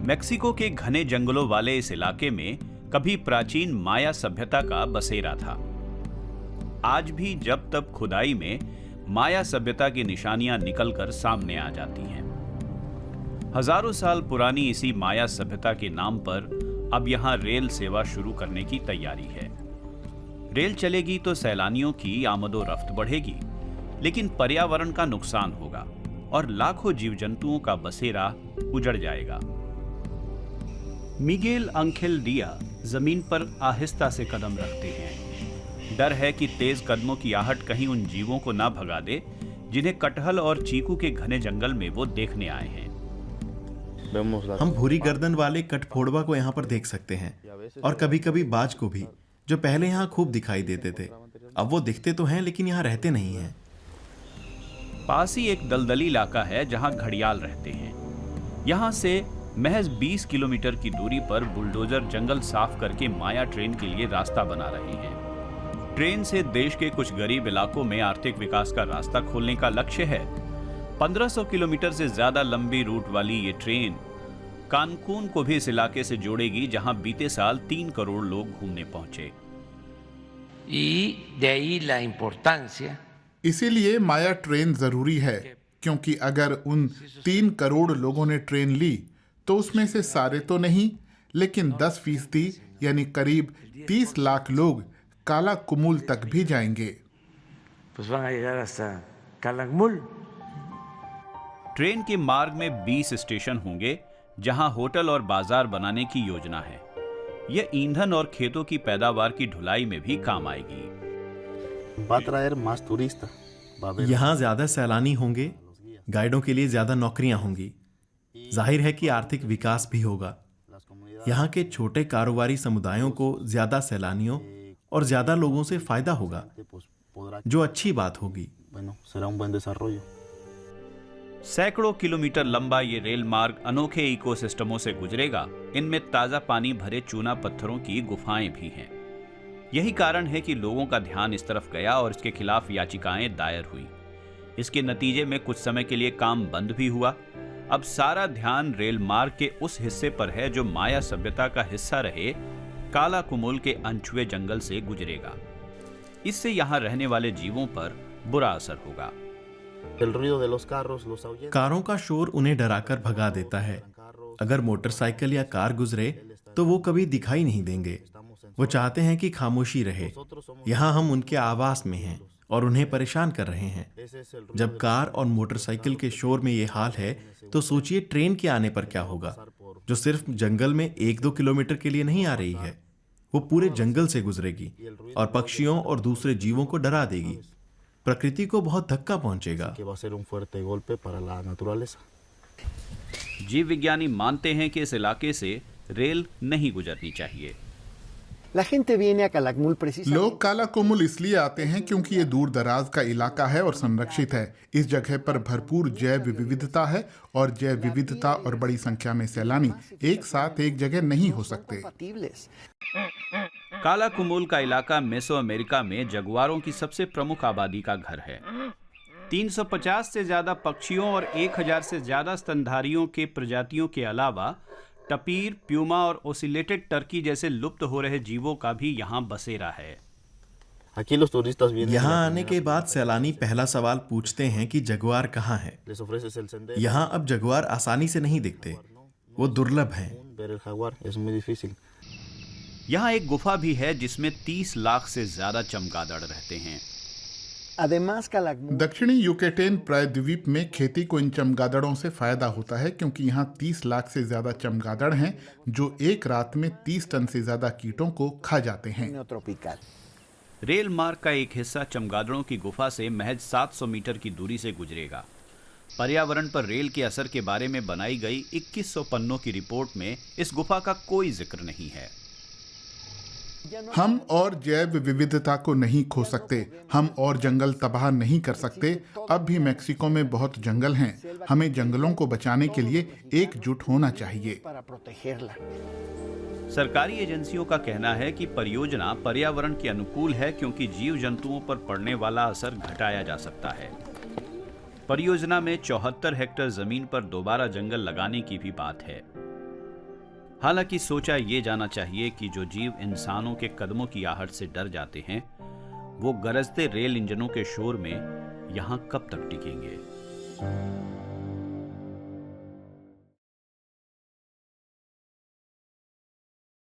Mexico के घने जंगलों वाले इस इलाके में कभी प्राचीन माया सभ्यता का बसेरा था। आज भी जब तब खुदाई में माया सभ्यता की निशानियां निकलकर सामने आ जाती हैं। हजारों साल पुरानी इसी माया सभ्यता के नाम पर अब यहां रेल सेवा शुरू करने की तैयारी है। रेल चलेगी तो सैलानियों की आमदो रफ्त बढ़ेगी, लेकिन पर्यावरण का नुकसान होगा और लाखों जीव जंतुओं का बसेरा उजड़ जाएगा। मिगेल अंखेल डिया जमीन पर आहिस्ता से कदम रखते हैं। डर है कि तेज कदमों की आहट कहीं उन जीवों को ना भगा दे जिन्हें कटहल और चीकू के घने जंगल में वो देखने आए हैं। हम भूरी गर्दन वाले कठफोड़वा को यहाँ पर देख सकते हैं और कभी कभी बाज को भी, जो पहले यहाँ खूब दिखाई देते थे। अब वो दिखते तो हैं लेकिन यहाँ रहते नहीं हैं। पास ही एक दलदली इलाका है जहाँ घड़ियाल रहते हैं। यहाँ से महज 20 किलोमीटर की दूरी पर बुलडोजर जंगल साफ करके माया ट्रेन के लिए रास्ता बना रहे हैं। ट्रेन से देश के कुछ गरीब इलाकों में आर्थिक विकास का रास्ता खोलने का लक्ष्य है। 1500 किलोमीटर से ज्यादा लंबी रूट वाली ये ट्रेन कानकून को भी इस इलाके से जोड़ेगी, जहां बीते साल 3 करोड़ लोग घूमने पहुंचे। इसीलिए माया ट्रेन जरूरी है, क्योंकि अगर उन 3 करोड़ लोगों ने ट्रेन ली तो उसमें से सारे तो नहीं, लेकिन 10% यानी करीब 30 लाख लोग काला कुमुल तक भी जाएंगे। ट्रेन के मार्ग में 20 स्टेशन होंगे जहां होटल और बाजार बनाने की योजना है। यह ईंधन और खेतों की पैदावार की ढुलाई में भी काम आएगी। यहाँ ज्यादा सैलानी होंगे, गाइडों के लिए ज्यादा नौकरियां होंगी। जाहिर है कि आर्थिक विकास भी होगा। यहाँ के छोटे कारोबारी समुदायों को ज्यादा सैलानियों और ज्यादा लोगों से फायदा होगा, जो अच्छी बात होगी। सैकड़ों किलोमीटर लंबा ये रेल मार्ग अनोखे इकोसिस्टमों से गुजरेगा। इनमें ताजा पानी भरे चूना पत्थरों की गुफाएं भी हैं। यही कारण है कि लोगों का ध्यान इस तरफ गया और इसके खिलाफ याचिकाएं दायर हुई। इसके नतीजे में कुछ समय के लिए काम बंद भी हुआ। अब सारा ध्यान रेल मार्ग के उस हिस्से पर है जो माया सभ्यता का हिस्सा रहे काला कुमुल के अनछुए जंगल से गुजरेगा। इससे यहाँ रहने वाले जीवों पर बुरा असर होगा। कारों का शोर उन्हें डराकर भगा देता है। अगर मोटरसाइकिल या कार गुजरे तो वो कभी दिखाई नहीं देंगे। वो चाहते हैं कि खामोशी रहे। यहाँ हम उनके आवास में हैं और उन्हें परेशान कर रहे हैं। जब कार और मोटरसाइकिल के शोर में ये हाल है तो सोचिए ट्रेन के आने पर क्या होगा, जो सिर्फ जंगल में 1-2 किलोमीटर के लिए नहीं आ रही है। वो पूरे जंगल से गुजरेगी और पक्षियों और दूसरे जीवों को डरा देगी। प्रकृति को बहुत धक्का पहुंचेगा। जीव विज्ञानी मानते हैं कि इस इलाके से रेल नहीं गुजरनी चाहिए। लोग काला कुमुल इसलिए आते हैं क्योंकि ये दूर दराज का इलाका है और संरक्षित है। इस जगह पर भरपूर जैव विविधता है और जैव विविधता और बड़ी संख्या में सैलानी एक साथ एक जगह नहीं हो सकते। काला कुमुल का इलाका मेसो अमेरिका में जगुआरों की सबसे प्रमुख आबादी का घर है। 350 से ज्यादा पक्षियों और 1000 से ज्यादा स्तनधारियों के प्रजातियों के अलावा टपीर, प्यूमा और ओसिलेटेड टर्की जैसे लुप्त हो रहे जीवों का भी यहाँ बसेरा है। यहाँ आने के बाद सैलानी पहला सवाल पूछते हैं कि जगुआर कहाँ है। यहाँ अब जगुआर आसानी से नहीं दिखते, वो दुर्लभ हैं। यहाँ एक गुफा भी है जिसमें 30 लाख से ज्यादा चमगादड़ रहते हैं। दक्षिणी यूकेटेन प्रायद्वीप में खेती को इन चमगादड़ों से फायदा होता है, क्योंकि यहाँ 30 लाख से ज्यादा चमगादड़ हैं जो एक रात में 30 टन से ज्यादा कीटों को खा जाते हैं। रेल मार्ग का एक हिस्सा चमगादड़ों की गुफा से महज 700 मीटर की दूरी से गुजरेगा। पर्यावरण पर रेल के असर के बारे में बनाई गई 2100 पन्नों की रिपोर्ट में इस गुफा का कोई जिक्र नहीं है। हम और जैव विविधता को नहीं खो सकते, हम और जंगल तबाह नहीं कर सकते। अब भी मेक्सिको में बहुत जंगल हैं। हमें जंगलों को बचाने के लिए एकजुट होना चाहिए। सरकारी एजेंसियों का कहना है कि परियोजना पर्यावरण के अनुकूल है, क्योंकि जीव जंतुओं पर पड़ने वाला असर घटाया जा सकता है। परियोजना में 74 हेक्टेयर जमीन पर दोबारा जंगल लगाने की भी बात है। हालांकि सोचा ये जाना चाहिए कि जो जीव इंसानों के कदमों की आहट से डर जाते हैं, वो गरजते रेल इंजनों के शोर में यहां कब तक टिकेंगे।